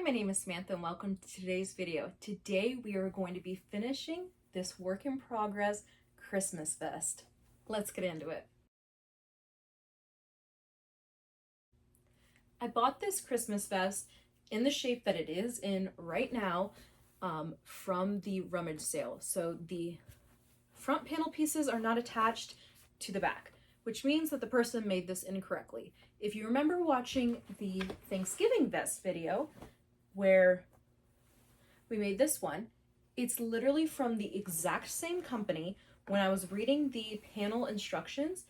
my name is Samantha and welcome to today's video. Today we are going to be finishing this work in progress Christmas vest. Let's get into it. I bought this Christmas vest in the shape that it is in right now from the rummage sale. So the front panel pieces are not attached to the back, which means that the person made this incorrectly. If you remember watching the Thanksgiving vest video where we made this one, it's literally from the exact same company. When I was reading the panel instructions,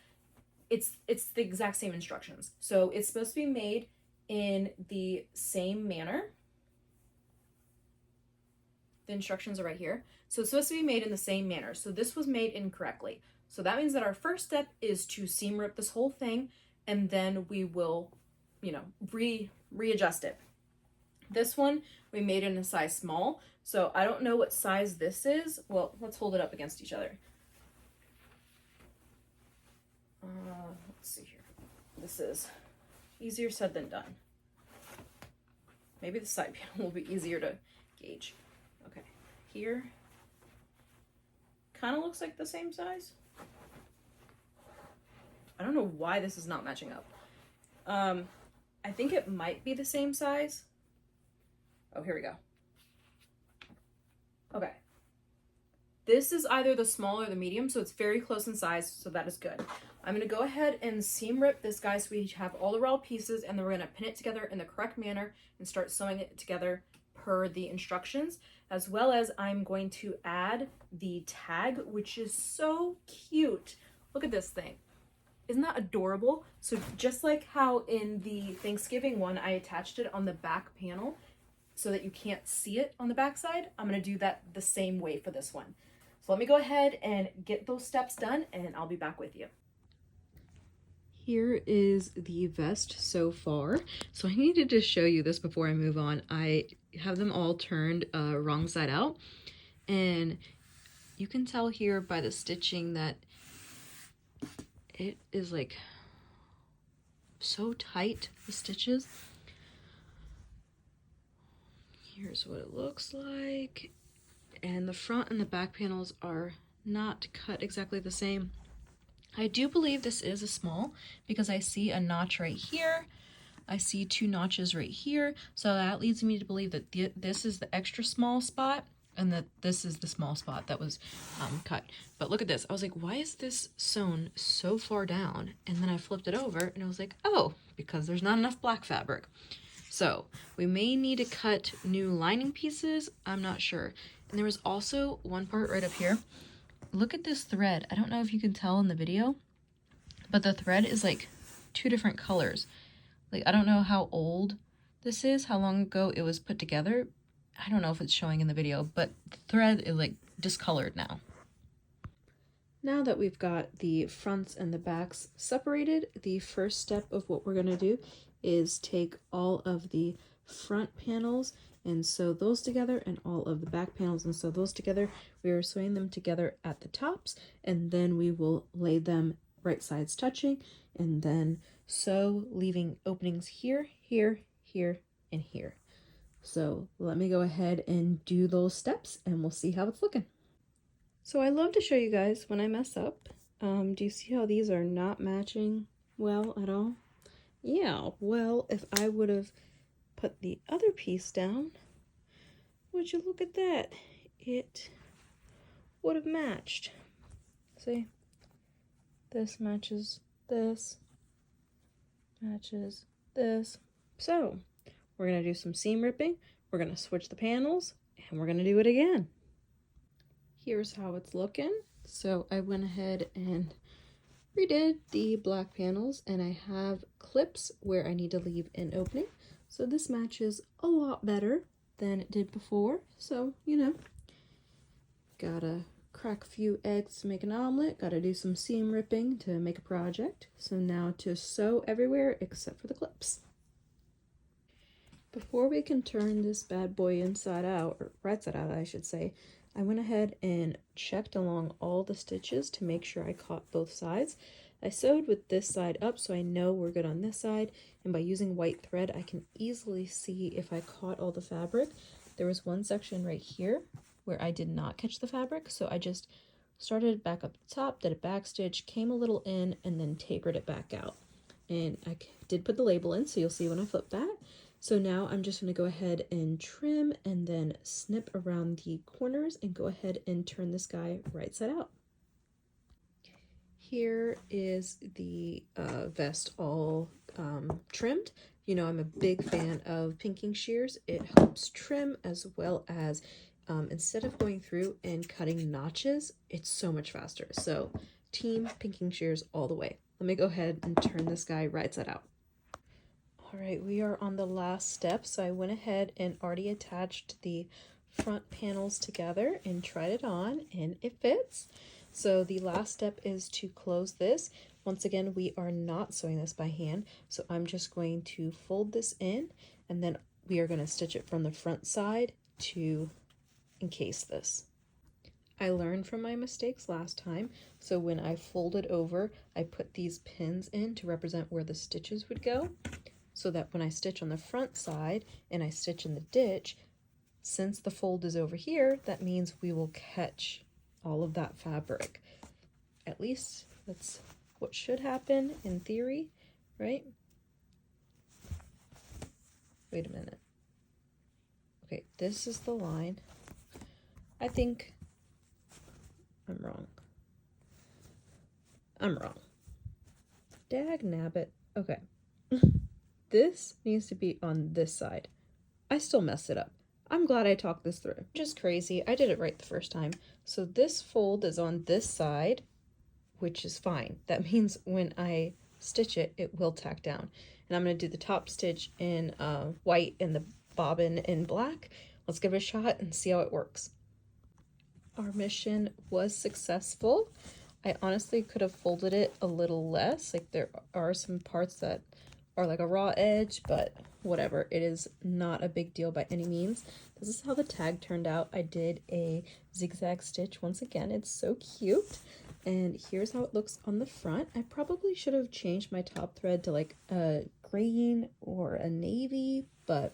it's the exact same instructions. So it's supposed to be made in the same manner. The instructions are right here. So it's supposed to be made in the same manner. So this was made incorrectly. So that means that our first step is to seam rip this whole thing, and then we will, readjust it. This one we made in a size small. So I don't know what size this is. Well, let's hold it up against each other. Let's see here. This is easier said than done. Maybe the side panel will be easier to gauge. Okay, here. Kind of looks like the same size. I don't know why this is not matching up. I think it might be the same size. Oh, here we go. Okay. This is either the small or the medium, so it's very close in size, so that is good. I'm going to go ahead and seam rip this guy so we have all the raw pieces, and then we're going to pin it together in the correct manner and start sewing it together per the instructions, as well as I'm going to add the tag, which is so cute. Look at this thing. Isn't that adorable? So just like how in the Thanksgiving one, I attached it on the back panel so that you can't see it on the back side, I'm going to do that the same way for this one. So let me go ahead and get those steps done, and I'll be back with you. Here is the vest so far. So I needed to show you this before I move on. I have them all turned wrong side out, and you can tell here by the stitching that it is like so tight, the stitches. Here's what it looks like. And the front and the back panels are not cut exactly the same. I do believe this is a small because I see a notch right here. I see two notches right here. So that leads me to believe that this is the extra small spot and that this is the small spot that was cut. But look at this. I was like, why is this sewn so far down? And then I flipped it over and I was like, oh, because there's not enough black fabric. So we may need to cut new lining pieces. I'm not sure. And there was also one part right up here. Look at this thread. I don't know if you can tell in the video, but the thread is like two different colors. Like, I don't know how old this is, how long ago it was put together. I don't know if it's showing in the video, but the thread is like discolored now. Now that we've got the fronts and the backs separated, the first step of what we're gonna do is take all of the front panels and sew those together, and all of the back panels and sew those together. We are sewing them together at the tops, and then we will lay them right sides touching, and then sew, leaving openings here, here, here, and here. So let me go ahead and do those steps, and we'll see how it's looking. So I love to show you guys when I mess up. Do you see how these are not matching well at all? Yeah, well, if I would have put the other piece down, would you look at that? It would have matched. See? This matches this, matches this. So, we're going to do some seam ripping, we're going to switch the panels, and we're going to do it again. Here's how it's looking. So I went ahead and redid the black panels, and I have clips where I need to leave an opening. So this matches a lot better than it did before. So, gotta crack a few eggs to make an omelet, gotta do some seam ripping to make a project. So now to sew everywhere except for the clips. Before we can turn this bad boy inside out, or right side out I should say, I went ahead and checked along all the stitches to make sure I caught both sides. I sewed with this side up so I know we're good on this side, and by using white thread I can easily see if I caught all the fabric. There was one section right here where I did not catch the fabric, so I just started back up the top, did a back stitch, came a little in, and then tapered it back out. And I did put the label in, so you'll see when I flip that. So now I'm just going to go ahead and trim and then snip around the corners and go ahead and turn this guy right side out. Here is the vest all trimmed. You know, I'm a big fan of pinking shears. It helps trim as well as instead of going through and cutting notches, it's so much faster. So team pinking shears all the way. Let me go ahead and turn this guy right side out. All right, we are on the last step. So I went ahead and already attached the front panels together and tried it on, and it fits. So the last step is to close this. Once again, we are not sewing this by hand, so I'm just going to fold this in, and then we are going to stitch it from the front side to encase this. I learned from my mistakes last time, so when I folded over, I put these pins in to represent where the stitches would go, so that when I stitch on the front side and I stitch in the ditch, since the fold is over here, that means we will catch all of that fabric. At least that's what should happen in theory, right? Wait a minute. Okay, this is the line. I think I'm wrong. I'm wrong. Dag nabbit. Okay. This needs to be on this side. I still messed it up. I'm glad I talked this through. Just crazy. I did it right the first time. So this fold is on this side, which is fine. That means when I stitch it, it will tack down. And I'm going to do the top stitch in white and the bobbin in black. Let's give it a shot and see how it works. Our mission was successful. I honestly could have folded it a little less. Like there are some parts that are like a raw edge, but whatever. It is not a big deal by any means. This is how the tag turned out. I did a zigzag stitch once again. It's so cute. And here's how it looks on the front. I probably should have changed my top thread to like a green or a navy, but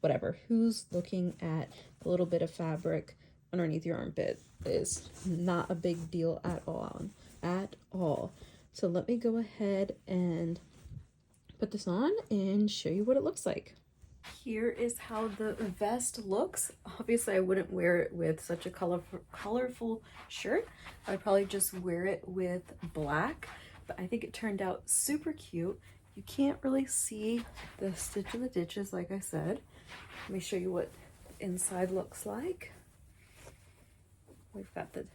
whatever. Who's looking at a little bit of fabric underneath your armpit is not a big deal at all. So let me go ahead and put this on and show you what it looks like. Here is how the vest looks. Obviously I wouldn't wear it with such a colorful shirt. I'd probably just wear it with black, but I think it turned out super cute. You can't really see the stitch in the ditches, like I said. Let me show you what inside looks like. We've got the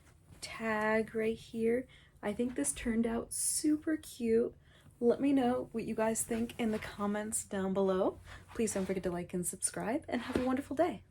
tag right here. I think this turned out super cute. Let me know what you guys think in the comments down below. Please don't forget to like and subscribe, and have a wonderful day.